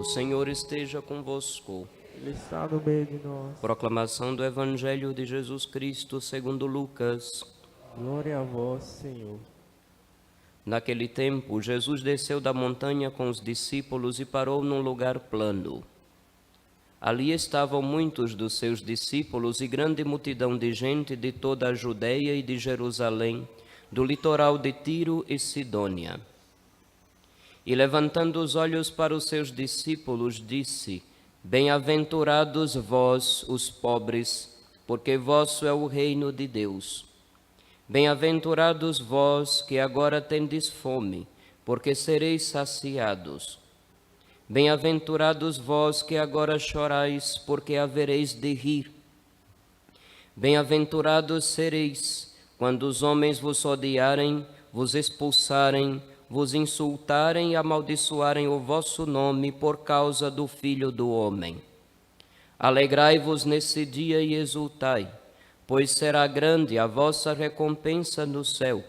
Senhor esteja convosco. Ele está no meio de nós. Proclamação do Evangelho de Jesus Cristo segundo Lucas. Glória a vós, Senhor. Naquele tempo, Jesus desceu da montanha com os discípulos e parou num lugar plano. Ali estavam muitos dos seus discípulos e grande multidão de gente de toda a Judeia e de Jerusalém, do litoral de Tiro e Sidônia. E levantando os olhos para os seus discípulos, disse: Bem-aventurados vós, os pobres, porque vosso é o reino de Deus. Bem-aventurados vós que agora tendes fome, porque sereis saciados. Bem-aventurados vós que agora chorais, porque havereis de rir. Bem-aventurados sereis, quando os homens vos odiarem, vos expulsarem, vos insultarem e amaldiçoarem o vosso nome por causa do Filho do Homem. Alegrai-vos nesse dia e exultai, pois será grande a vossa recompensa no céu,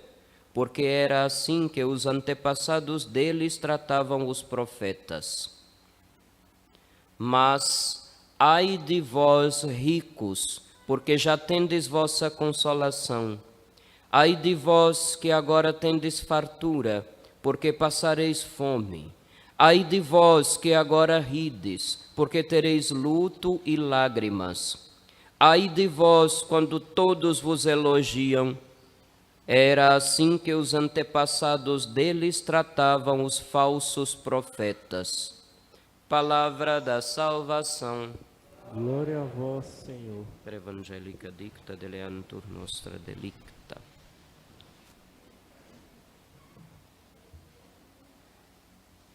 porque era assim que os antepassados deles tratavam os profetas. Mas ai de vós, ricos, porque já tendes vossa consolação. Ai de vós que agora tendes fartura, porque passareis fome. Ai de vós que agora rides, porque tereis luto e lágrimas. Ai de vós quando todos vos elogiam. Era assim que os antepassados deles tratavam os falsos profetas. Palavra da salvação. Glória a vós, Senhor. Per evangelica dicta deleantur nostra delicta.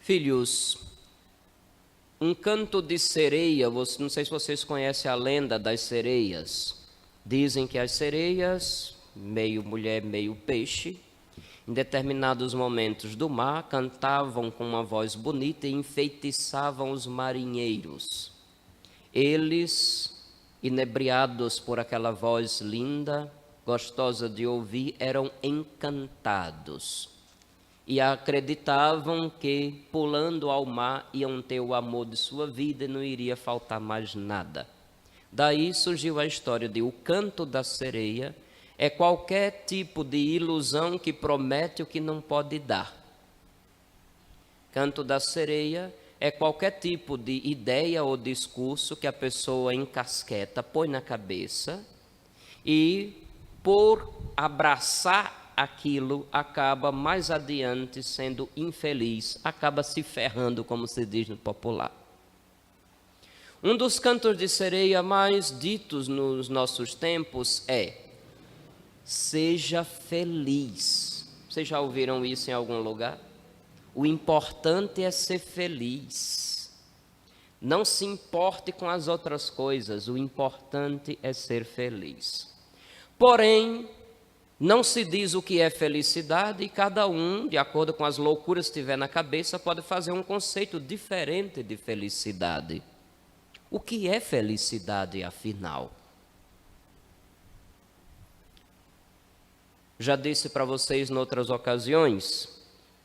Filhos, um canto de sereia, não sei se vocês conhecem a lenda das sereias. Dizem que as sereias, meio mulher, meio peixe, em determinados momentos do mar, cantavam com uma voz bonita e enfeitiçavam os marinheiros. Eles, inebriados por aquela voz linda, gostosa de ouvir, eram encantados. E acreditavam que, pulando ao mar, iam ter o amor de sua vida e não iria faltar mais nada. Daí surgiu a história de o canto da sereia. É qualquer tipo de ilusão que promete o que não pode dar. Canto da sereia é qualquer tipo de ideia ou discurso que a pessoa encasqueta, põe na cabeça e, por abraçar aquilo, acaba mais adiante sendo infeliz, acaba se ferrando, como se diz no popular. Um dos cantos de sereia mais ditos nos nossos tempos é: seja feliz. Vocês já ouviram isso em algum lugar? O importante é ser feliz. Não se importe com as outras coisas, o importante é ser feliz. Porém, não se diz o que é felicidade e cada um, de acordo com as loucuras que tiver na cabeça, pode fazer um conceito diferente de felicidade. O que é felicidade, afinal? Já disse para vocês em outras ocasiões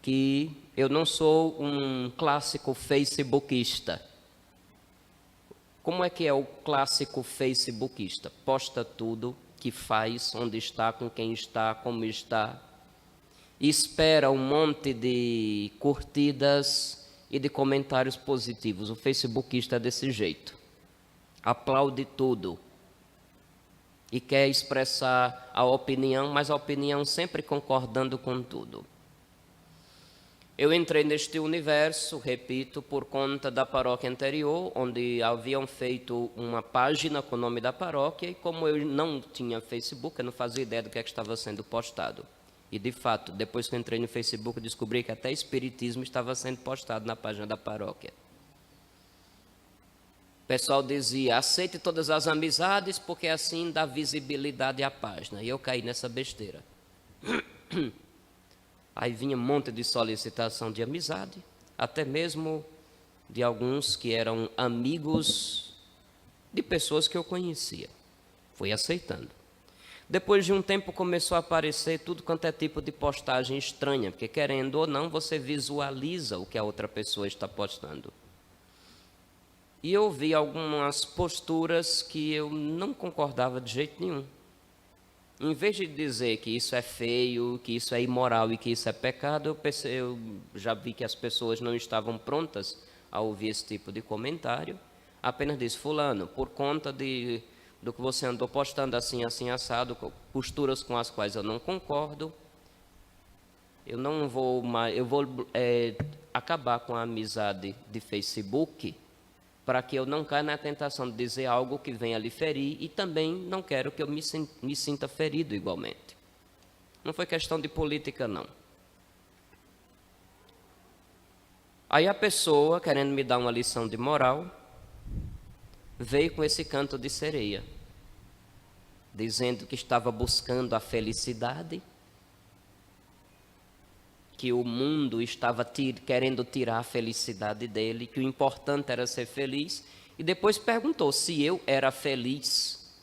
que eu não sou um clássico facebookista. Como é que é o clássico facebookista? Posta tudo que faz, onde está, com quem está, como está. Espera um monte de curtidas e de comentários positivos. O facebookista é desse jeito. Aplaude tudo. E quer expressar a opinião, mas a opinião sempre concordando com tudo. Eu entrei neste universo, repito, por conta da paróquia anterior, onde haviam feito uma página com o nome da paróquia, e como eu não tinha Facebook, eu não fazia ideia do que estava sendo postado. E, de fato, depois que eu entrei no Facebook, descobri que até espiritismo estava sendo postado na página da paróquia. O pessoal dizia: aceite todas as amizades, porque assim dá visibilidade à página. E eu caí nessa besteira. Aí vinha um monte de solicitação de amizade, até mesmo de alguns que eram amigos de pessoas que eu conhecia. Fui aceitando. Depois de um tempo começou a aparecer tudo quanto é tipo de postagem estranha, porque querendo ou não, você visualiza o que a outra pessoa está postando. E eu vi algumas posturas que eu não concordava de jeito nenhum. Em vez de dizer que isso é feio, que isso é imoral e que isso é pecado, eu já vi que as pessoas não estavam prontas a ouvir esse tipo de comentário. Apenas disse: fulano, por conta do que você andou postando assim, assim, assado, posturas com as quais eu não concordo, eu não vou mais, eu vou acabar com a amizade de Facebook, para que eu não caia na tentação de dizer algo que venha lhe ferir, e também não quero que eu me sinta ferido igualmente. Não foi questão de política, não. Aí a pessoa, querendo me dar uma lição de moral, veio com esse canto de sereia, dizendo que estava buscando a felicidade, que o mundo estava querendo tirar a felicidade dele, que o importante era ser feliz, e depois perguntou se eu era feliz.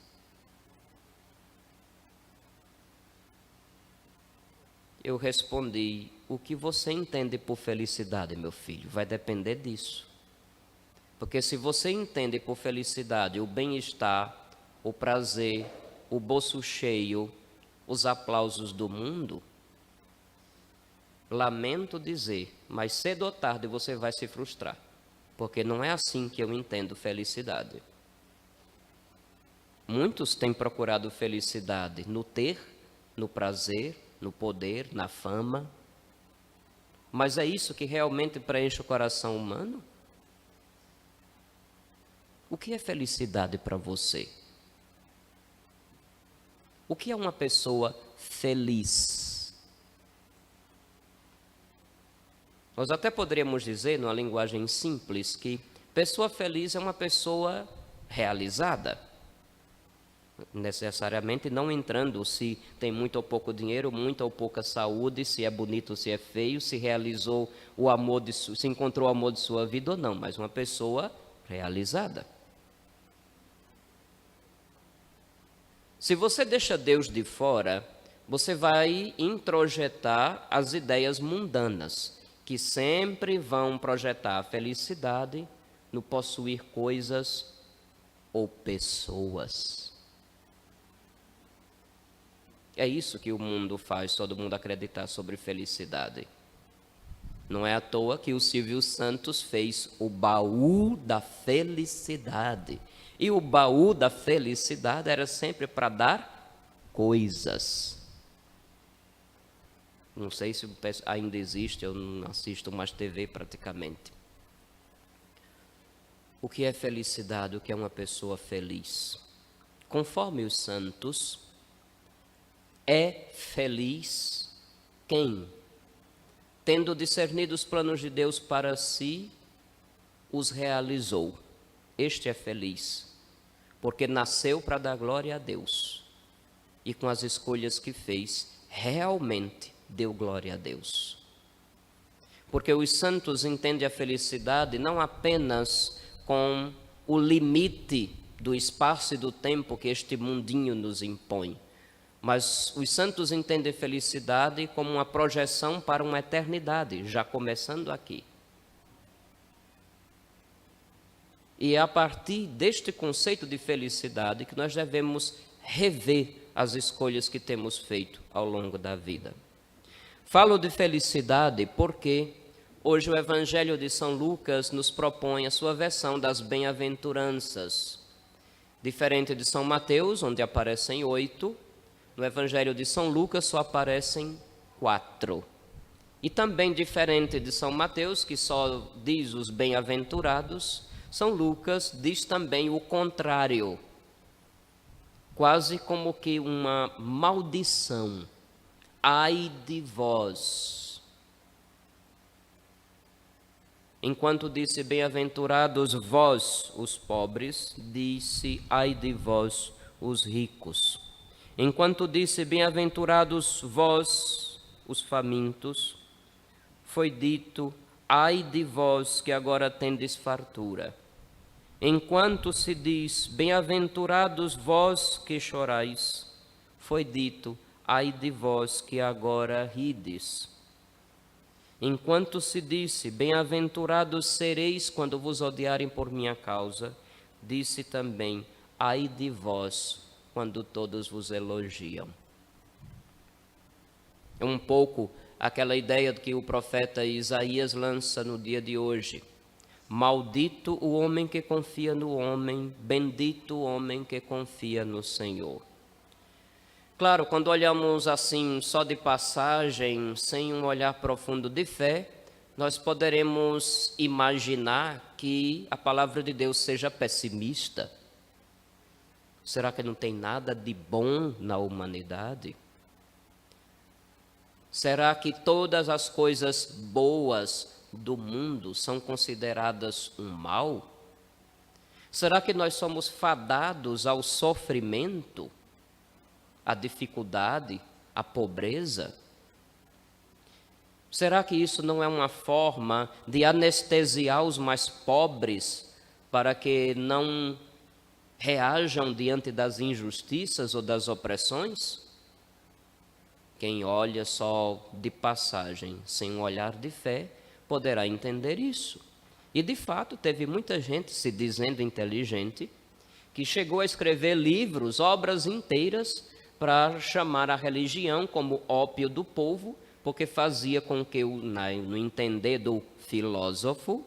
Eu respondi: o que você entende por felicidade, meu filho, vai depender disso. Porque se você entende por felicidade o bem-estar, o prazer, o bolso cheio, os aplausos do mundo, lamento dizer, mas cedo ou tarde você vai se frustrar, porque não é assim que eu entendo felicidade. Muitos têm procurado felicidade no ter, no prazer, no poder, na fama, mas é isso que realmente preenche o coração humano? O que é felicidade para você? O que é uma pessoa feliz? Nós até poderíamos dizer, numa linguagem simples, que pessoa feliz é uma pessoa realizada. Necessariamente não entrando se tem muito ou pouco dinheiro, muita ou pouca saúde, se é bonito ou se é feio, se realizou o amor, se encontrou o amor de sua vida ou não, mas uma pessoa realizada. Se você deixa Deus de fora, você vai introjetar as ideias mundanas, que sempre vão projetar a felicidade no possuir coisas ou pessoas. É isso que o mundo faz, todo mundo acreditar sobre felicidade. Não é à toa que o Silvio Santos fez o baú da felicidade. E o baú da felicidade era sempre para dar coisas. Não sei se ainda existe, eu não assisto mais TV praticamente. O que é felicidade? O que é uma pessoa feliz? Conforme os santos, é feliz quem, tendo discernido os planos de Deus para si, os realizou. Este é feliz, porque nasceu para dar glória a Deus, e com as escolhas que fez, realmente deu glória a Deus. Porque os santos entendem a felicidade não apenas com o limite do espaço e do tempo que este mundinho nos impõe, mas os santos entendem felicidade como uma projeção para uma eternidade, já começando aqui. E é a partir deste conceito de felicidade que nós devemos rever as escolhas que temos feito ao longo da vida. Falo de felicidade porque hoje o Evangelho de São Lucas nos propõe a sua versão das bem-aventuranças. Diferente de São Mateus, onde aparecem 8, no Evangelho de São Lucas só aparecem 4. E também diferente de São Mateus, que só diz os bem-aventurados, São Lucas diz também o contrário, quase como que uma maldição. Ai de vós. Enquanto disse bem-aventurados vós, os pobres, disse ai de vós, os ricos. Enquanto disse bem-aventurados vós, os famintos, foi dito ai de vós que agora tendes fartura. Enquanto se diz bem-aventurados vós que chorais, foi dito ai de vós que agora rides. Enquanto se disse, bem-aventurados sereis quando vos odiarem por minha causa, disse também, ai de vós quando todos vos elogiam. É um pouco aquela ideia que o profeta Isaías lança no dia de hoje. Maldito o homem que confia no homem, bendito o homem que confia no Senhor. Claro, quando olhamos assim só de passagem, sem um olhar profundo de fé, nós poderemos imaginar que a palavra de Deus seja pessimista. Será que não tem nada de bom na humanidade? Será que todas as coisas boas do mundo são consideradas um mal? Será que nós somos fadados ao sofrimento, à dificuldade, à pobreza? Será que isso não é uma forma de anestesiar os mais pobres para que não reajam diante das injustiças ou das opressões? Quem olha só de passagem, sem um olhar de fé, poderá entender isso. E de fato teve muita gente se dizendo inteligente, que chegou a escrever livros, obras inteiras, para chamar a religião como ópio do povo, porque fazia com que, no entender do filósofo,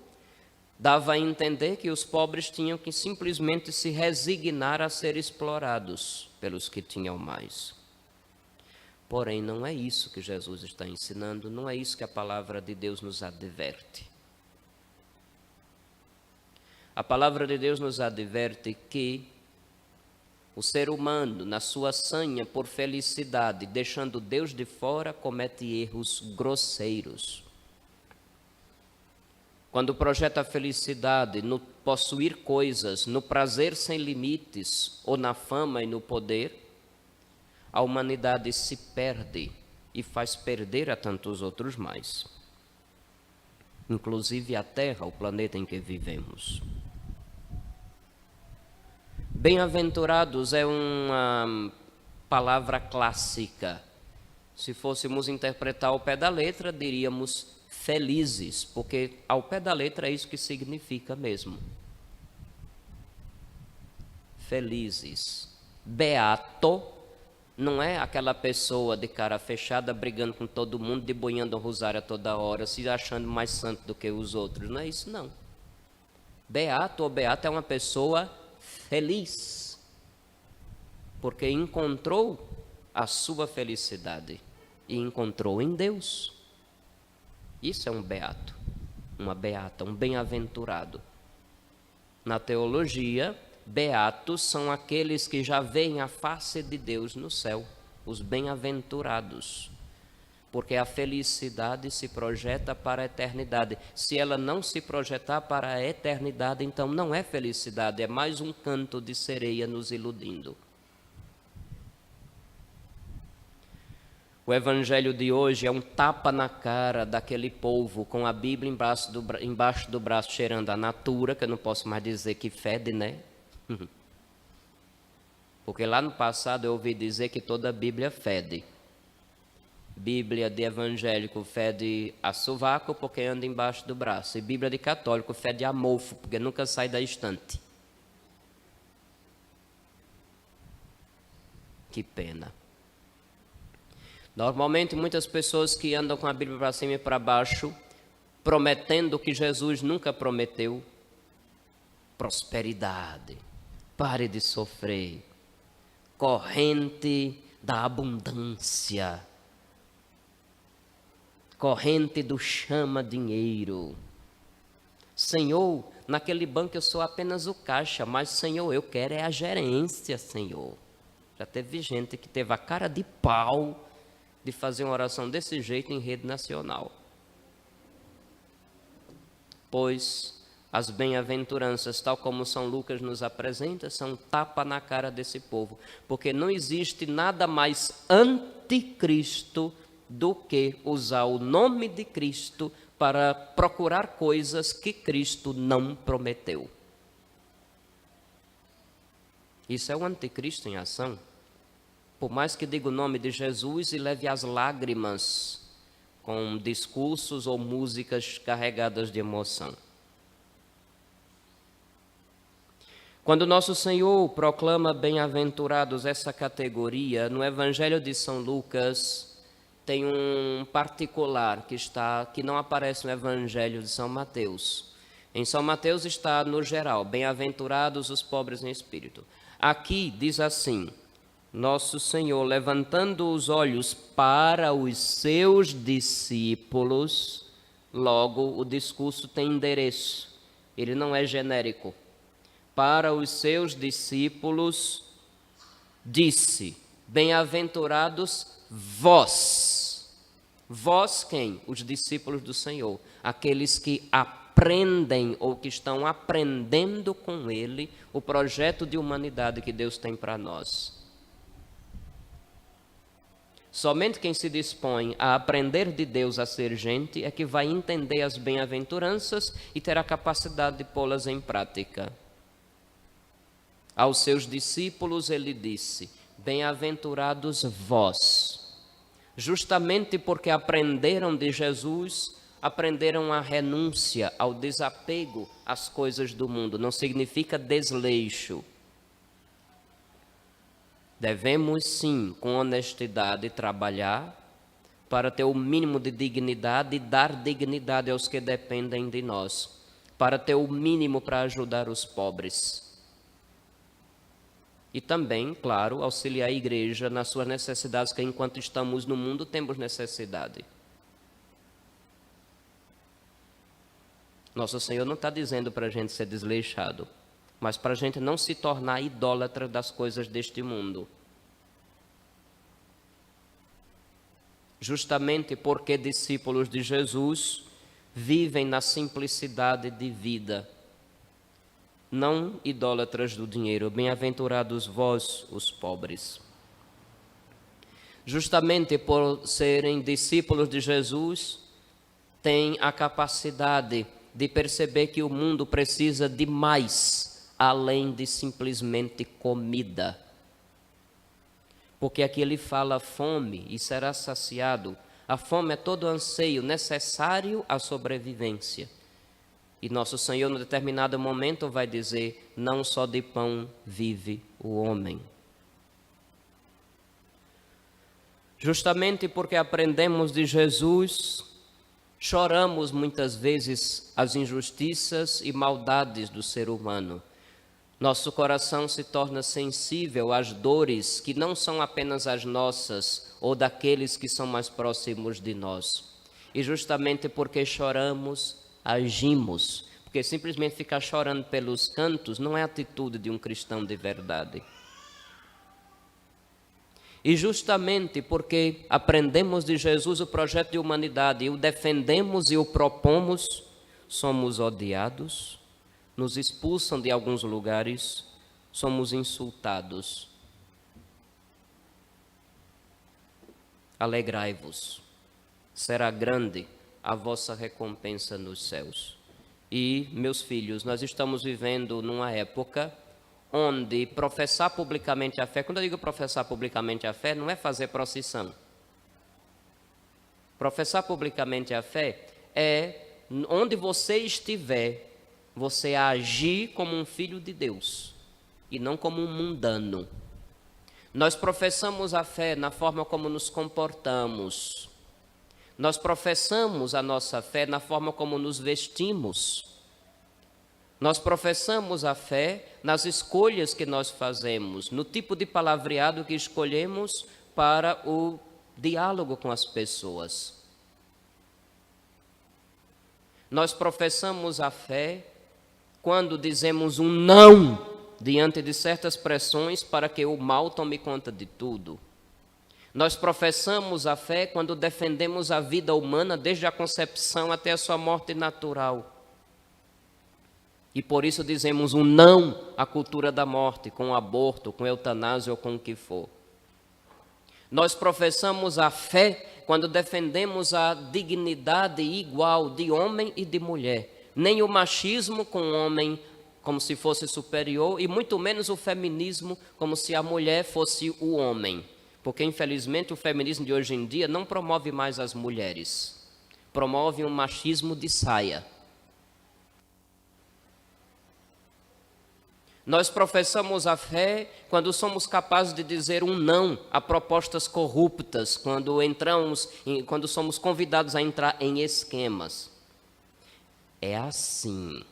dava a entender que os pobres tinham que simplesmente se resignar a ser explorados pelos que tinham mais. Porém, não é isso que Jesus está ensinando, não é isso que a palavra de Deus nos adverte. A palavra de Deus nos adverte que o ser humano, na sua sanha por felicidade, deixando Deus de fora, comete erros grosseiros. Quando projeta a felicidade no possuir coisas, no prazer sem limites, ou na fama e no poder, a humanidade se perde e faz perder a tantos outros mais. Inclusive a Terra, o planeta em que vivemos. Bem-aventurados é uma palavra clássica. Se fôssemos interpretar ao pé da letra, diríamos felizes, porque ao pé da letra é isso que significa mesmo. Felizes. Beato não é aquela pessoa de cara fechada brigando com todo mundo, deboiando o rosário a toda hora, se achando mais santo do que os outros. Não é isso, não. Beato ou beata é uma pessoa feliz, porque encontrou a sua felicidade e encontrou em Deus. Isso é um beato, uma beata, um bem-aventurado. Na teologia, beatos são aqueles que já veem a face de Deus no céu, os bem-aventurados, porque a felicidade se projeta para a eternidade. Se ela não se projetar para a eternidade, então não é felicidade, é mais um canto de sereia nos iludindo. O evangelho de hoje é um tapa na cara daquele povo com a Bíblia embaixo do braço cheirando a natura, que eu não posso mais dizer que fede, né? Porque lá no passado eu ouvi dizer que toda a Bíblia fede. Bíblia de evangélico fede a sovaco porque anda embaixo do braço. E Bíblia de católico fede a mofo porque nunca sai da estante. Que pena. Normalmente muitas pessoas que andam com a Bíblia para cima e para baixo, prometendo o que Jesus nunca prometeu, prosperidade, pare de sofrer, corrente da abundância, corrente do chama-dinheiro. Senhor, naquele banco eu sou apenas o caixa, mas Senhor, eu quero é a gerência, Senhor. Já teve gente que teve a cara de pau de fazer uma oração desse jeito em rede nacional. Pois as bem-aventuranças, tal como São Lucas nos apresenta, são tapa na cara desse povo, porque não existe nada mais anticristo do que usar o nome de Cristo para procurar coisas que Cristo não prometeu. Isso é o anticristo em ação. Por mais que diga o nome de Jesus e leve as lágrimas com discursos ou músicas carregadas de emoção. Quando nosso Senhor proclama bem-aventurados essa categoria, no Evangelho de São Lucas tem um particular que não aparece no Evangelho de São Mateus. Em São Mateus está no geral, bem-aventurados os pobres em espírito. Aqui diz assim: nosso Senhor, levantando os olhos para os seus discípulos, logo o discurso tem endereço, ele não é genérico. Para os seus discípulos, disse: bem-aventurados vós. Vós quem? Os discípulos do Senhor, aqueles que aprendem ou que estão aprendendo com Ele o projeto de humanidade que Deus tem para nós. Somente quem se dispõe a aprender de Deus a ser gente é que vai entender as bem-aventuranças e ter a capacidade de pô-las em prática. Aos seus discípulos ele disse: bem-aventurados vós. Justamente porque aprenderam de Jesus, aprenderam a renúncia, ao desapego às coisas do mundo. Não significa desleixo. Devemos sim, com honestidade, trabalhar para ter o mínimo de dignidade e dar dignidade aos que dependem de nós, para ter o mínimo para ajudar os pobres. E também, claro, auxiliar a igreja nas suas necessidades, que enquanto estamos no mundo temos necessidade. Nosso Senhor não está dizendo para a gente ser desleixado, mas para a gente não se tornar idólatra das coisas deste mundo. Justamente porque discípulos de Jesus vivem na simplicidade de vida, não idólatras do dinheiro. Bem-aventurados vós, os pobres. Justamente por serem discípulos de Jesus, têm a capacidade de perceber que o mundo precisa de mais, além de simplesmente comida. Porque aqui ele fala fome e será saciado. A fome é todo anseio necessário à sobrevivência. E nosso Senhor, em determinado momento, vai dizer: não só de pão vive o homem. Justamente porque aprendemos de Jesus, choramos muitas vezes as injustiças e maldades do ser humano. Nosso coração se torna sensível às dores que não são apenas as nossas ou daqueles que são mais próximos de nós. E justamente porque choramos, agimos, porque simplesmente ficar chorando pelos cantos não é a atitude de um cristão de verdade. E justamente porque aprendemos de Jesus o projeto de humanidade e o defendemos e o propomos, somos odiados, nos expulsam de alguns lugares, somos insultados. Alegrai-vos, será grande a vossa recompensa nos céus. E, meus filhos, nós estamos vivendo numa época onde professar publicamente a fé, quando eu digo professar publicamente a fé, não é fazer procissão. Professar publicamente a fé é, onde você estiver, você agir como um filho de Deus e não como um mundano. Nós professamos a fé na forma como nos comportamos. Nós professamos a nossa fé na forma como nos vestimos. Nós professamos a fé nas escolhas que nós fazemos, no tipo de palavreado que escolhemos para o diálogo com as pessoas. Nós professamos a fé quando dizemos um não diante de certas pressões para que o mal tome conta de tudo. Nós professamos a fé quando defendemos a vida humana desde a concepção até a sua morte natural. E por isso dizemos um não à cultura da morte, com aborto, com eutanásia ou com o que for. Nós professamos a fé quando defendemos a dignidade igual de homem e de mulher. Nem o machismo com o homem como se fosse superior e muito menos o feminismo como se a mulher fosse o homem. Porque infelizmente o feminismo de hoje em dia não promove mais as mulheres. promove um machismo de saia. Nós professamos a fé quando somos capazes de dizer um não a propostas corruptas, quando somos convidados a entrar em esquemas. É assim,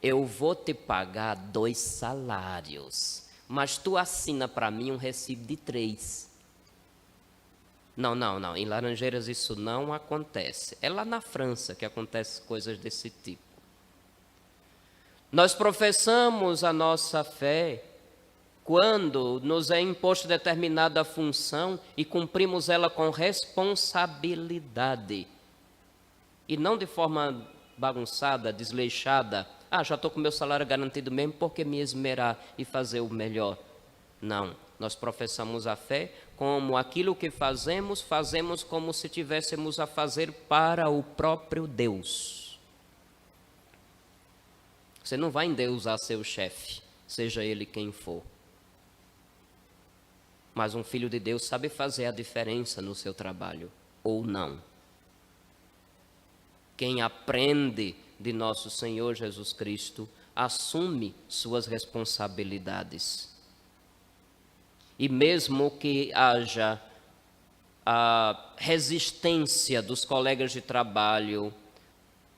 eu vou te pagar 2 salários, mas tu assina para mim um recibo de 3. Não, em Laranjeiras isso não acontece. É lá na França que acontecem coisas desse tipo. Nós professamos a nossa fé quando nos é imposto determinada função e cumprimos ela com responsabilidade. E não de forma bagunçada, desleixada. Já estou com meu salário garantido mesmo, por que me esmerar e fazer o melhor? Não, nós professamos a fé como aquilo que fazemos como se tivéssemos a fazer para o próprio Deus. Você não vai endeusar seu chefe, seja ele quem for. Mas um filho de Deus sabe fazer a diferença no seu trabalho, ou não. Quem aprende de nosso Senhor Jesus Cristo assume suas responsabilidades. E mesmo que haja a resistência dos colegas de trabalho,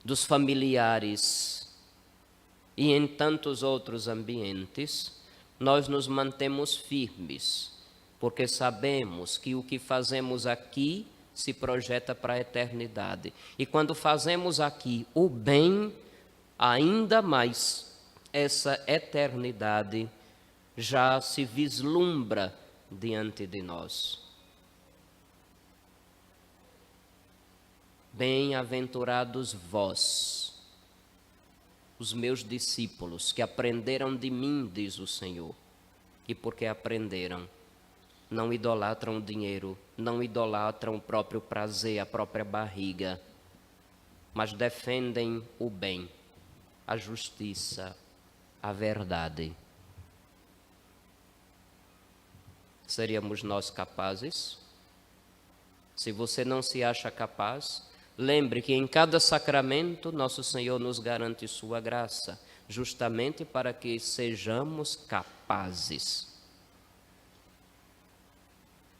dos familiares e em tantos outros ambientes, nós nos mantemos firmes, porque sabemos que o que fazemos aqui se projeta para a eternidade. E quando fazemos aqui o bem, ainda mais essa eternidade já se vislumbra diante de nós. Bem-aventurados vós, os meus discípulos, que aprenderam de mim, diz o Senhor, e porque aprenderam, não idolatram o dinheiro, não idolatram o próprio prazer, a própria barriga, mas defendem o bem, a justiça, a verdade. Seríamos nós capazes? Se você não se acha capaz, lembre que em cada sacramento nosso Senhor nos garante sua graça, justamente para que sejamos capazes.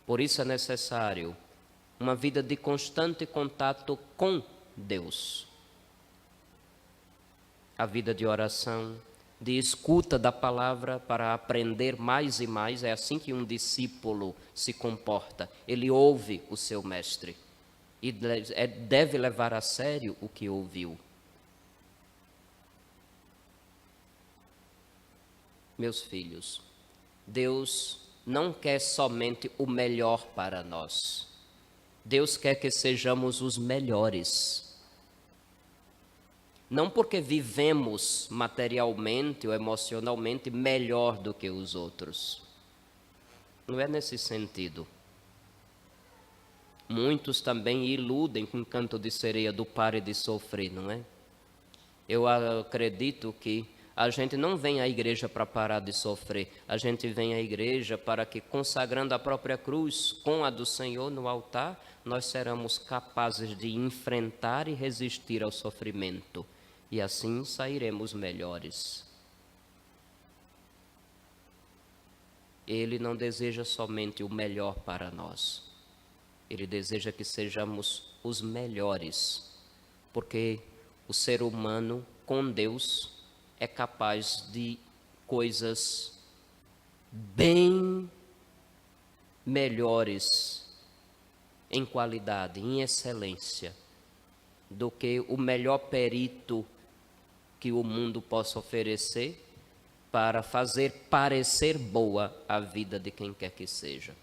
Por isso é necessário uma vida de constante contato com Deus. A vida de oração, de escuta da palavra para aprender mais e mais. É assim que um discípulo se comporta. Ele ouve o seu mestre e deve levar a sério o que ouviu. Meus filhos, Deus não quer somente o melhor para nós. Deus quer que sejamos os melhores. Não porque vivemos materialmente ou emocionalmente melhor do que os outros. Não é nesse sentido. Muitos também iludem com o canto de sereia do pare de sofrer, não é? Eu acredito que a gente não vem à igreja para parar de sofrer. A gente vem à igreja para que, consagrando a própria cruz com a do Senhor no altar, nós seremos capazes de enfrentar e resistir ao sofrimento. E assim sairemos melhores. Ele não deseja somente o melhor para nós. Ele deseja que sejamos os melhores, porque o ser humano com Deus é capaz de coisas bem melhores em qualidade, em excelência, do que o melhor perito que o mundo possa oferecer para fazer parecer boa a vida de quem quer que seja.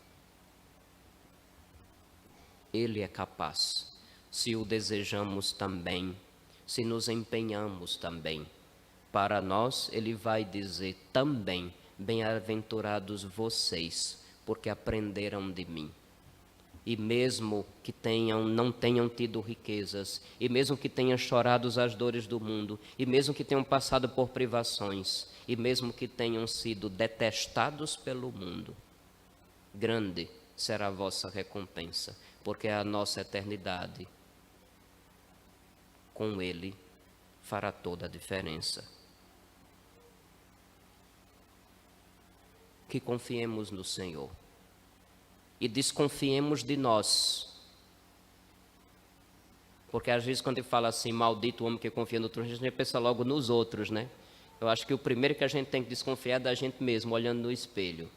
Ele é capaz, se o desejamos também, se nos empenhamos também. Para nós, ele vai dizer também: bem-aventurados vocês, porque aprenderam de mim. E mesmo que não tenham tido riquezas, e mesmo que tenham chorado as dores do mundo, e mesmo que tenham passado por privações, e mesmo que tenham sido detestados pelo mundo, grande será a vossa recompensa, porque a nossa eternidade com Ele fará toda a diferença. Que confiemos no Senhor e desconfiemos de nós. Porque às vezes quando ele fala assim, maldito o homem que confia no outro, a gente pensa logo nos outros, né? Eu acho que o primeiro que a gente tem que desconfiar é da gente mesmo, olhando no espelho.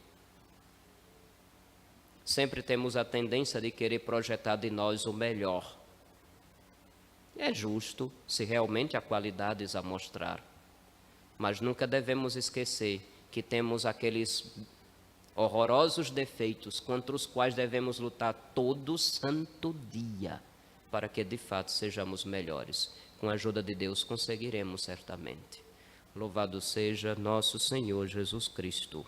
Sempre temos a tendência de querer projetar de nós o melhor. É justo, se realmente há qualidades a mostrar. Mas nunca devemos esquecer que temos aqueles horrorosos defeitos contra os quais devemos lutar todo santo dia, para que de fato sejamos melhores. Com a ajuda de Deus conseguiremos certamente. Louvado seja nosso Senhor Jesus Cristo.